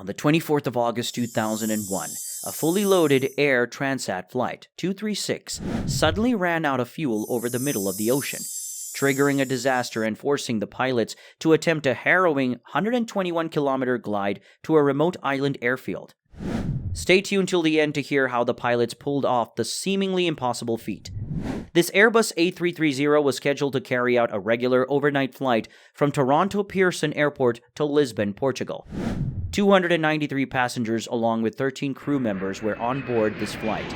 the 24th of August 2001, a fully loaded Air Transat Flight 236 suddenly ran out of fuel over the middle of the ocean, triggering a disaster and forcing the pilots to attempt a harrowing 121-kilometer glide to a remote island airfield. Stay tuned till the end to hear how the pilots pulled off the seemingly impossible feat. This Airbus A330 was scheduled to carry out a regular overnight flight from Toronto Pearson Airport to Lisbon, Portugal. 293 passengers along with 13 crew members were on board this flight.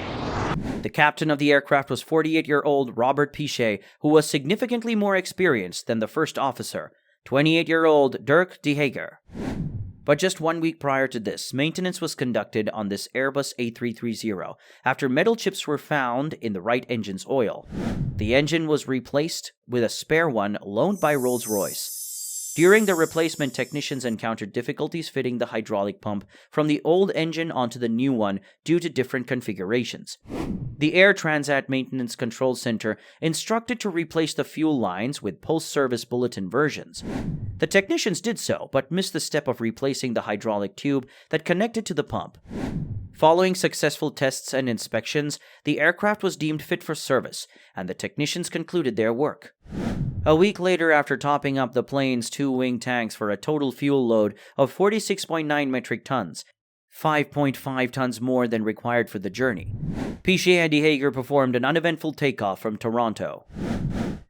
The captain of the aircraft was 48-year-old Robert Piché, who was significantly more experienced than the first officer, 28-year-old Dirk de Jager. But just 1 week prior to this, maintenance was conducted on this Airbus A330 after metal chips were found in the right engine's oil. The engine was replaced with a spare one loaned by Rolls-Royce. During the replacement, technicians encountered difficulties fitting the hydraulic pump from the old engine onto the new one due to different configurations. The Air Transat Maintenance Control Center instructed to replace the fuel lines with post-service bulletin versions. The technicians did so, but missed the step of replacing the hydraulic tube that connected to the pump. Following successful tests and inspections, the aircraft was deemed fit for service, and the technicians concluded their work. A week later, after topping up the plane's two wing tanks for a total fuel load of 46.9 metric tons, 5.5 tons more than required for the journey, Piché and de Jager performed an uneventful takeoff from Toronto.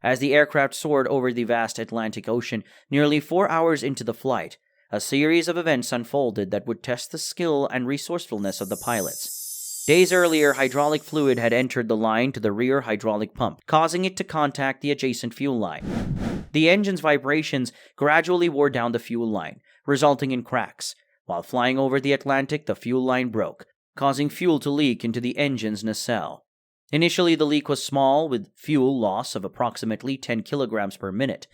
As the aircraft soared over the vast Atlantic Ocean, nearly 4 hours into the flight, a series of events unfolded that would test the skill and resourcefulness of the pilots. Days earlier, hydraulic fluid had entered the line to the rear hydraulic pump, causing it to contact the adjacent fuel line. The engine's vibrations gradually wore down the fuel line, resulting in cracks. While flying over the Atlantic, the fuel line broke, causing fuel to leak into the engine's nacelle. Initially, the leak was small, with fuel loss of approximately 10 kilograms per minute.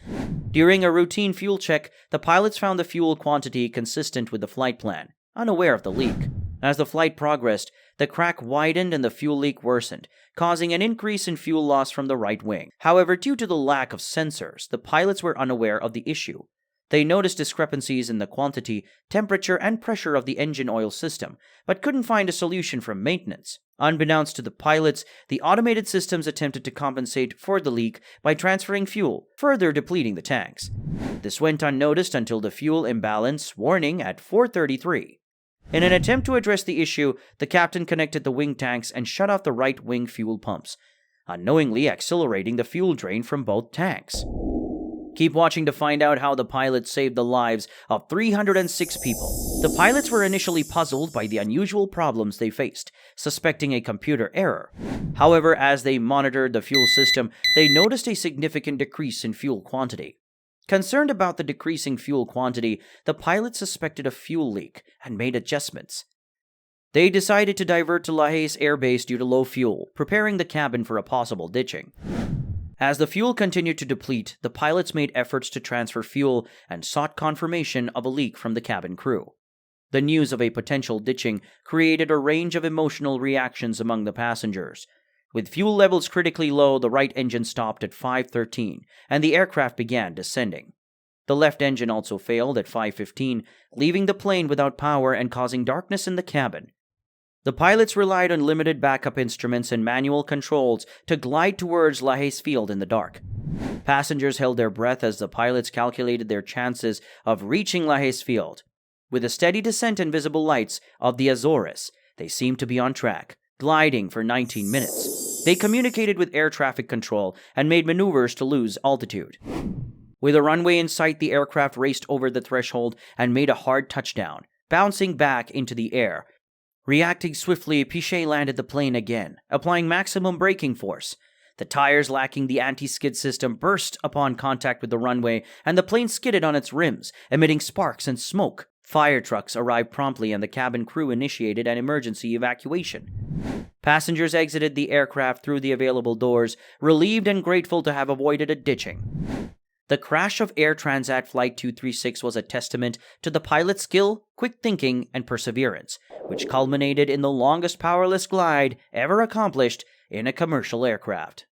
During a routine fuel check, the pilots found the fuel quantity consistent with the flight plan, unaware of the leak. As the flight progressed, the crack widened and the fuel leak worsened, causing an increase in fuel loss from the right wing. However, due to the lack of sensors, the pilots were unaware of the issue. They noticed discrepancies in the quantity, temperature, and pressure of the engine oil system, but couldn't find a solution from maintenance. Unbeknownst to the pilots, the automated systems attempted to compensate for the leak by transferring fuel, further depleting the tanks. This went unnoticed until the fuel imbalance warning at 4:33. In an attempt to address the issue, the captain connected the wing tanks and shut off the right wing fuel pumps, unknowingly accelerating the fuel drain from both tanks. Keep watching to find out how the pilots saved the lives of 306 people. The pilots were initially puzzled by the unusual problems they faced, suspecting a computer error. However, as they monitored the fuel system, they noticed a significant decrease in fuel quantity. Concerned about the decreasing fuel quantity, the pilots suspected a fuel leak and made adjustments. They decided to divert to Lajes Air Base due to low fuel, preparing the cabin for a possible ditching. As the fuel continued to deplete, the pilots made efforts to transfer fuel and sought confirmation of a leak from the cabin crew. The news of a potential ditching created a range of emotional reactions among the passengers. With fuel levels critically low, the right engine stopped at 5:13, and the aircraft began descending. The left engine also failed at 5:15, leaving the plane without power and causing darkness in the cabin. The pilots relied on limited backup instruments and manual controls to glide towards Lajes Field in the dark. Passengers held their breath as the pilots calculated their chances of reaching Lajes Field. With a steady descent and visible lights of the Azores, they seemed to be on track, gliding for 19 minutes. They communicated with air traffic control and made maneuvers to lose altitude. With a runway in sight, the aircraft raced over the threshold and made a hard touchdown, bouncing back into the air. Reacting swiftly, Piché landed the plane again, applying maximum braking force. The tires lacking the anti-skid system burst upon contact with the runway, and the plane skidded on its rims, emitting sparks and smoke. Fire trucks arrived promptly, and the cabin crew initiated an emergency evacuation. Passengers exited the aircraft through the available doors, relieved and grateful to have avoided a ditching. The crash of Air Transat Flight 236 was a testament to the pilot's skill, quick thinking, and perseverance, which culminated in the longest powerless glide ever accomplished in a commercial aircraft.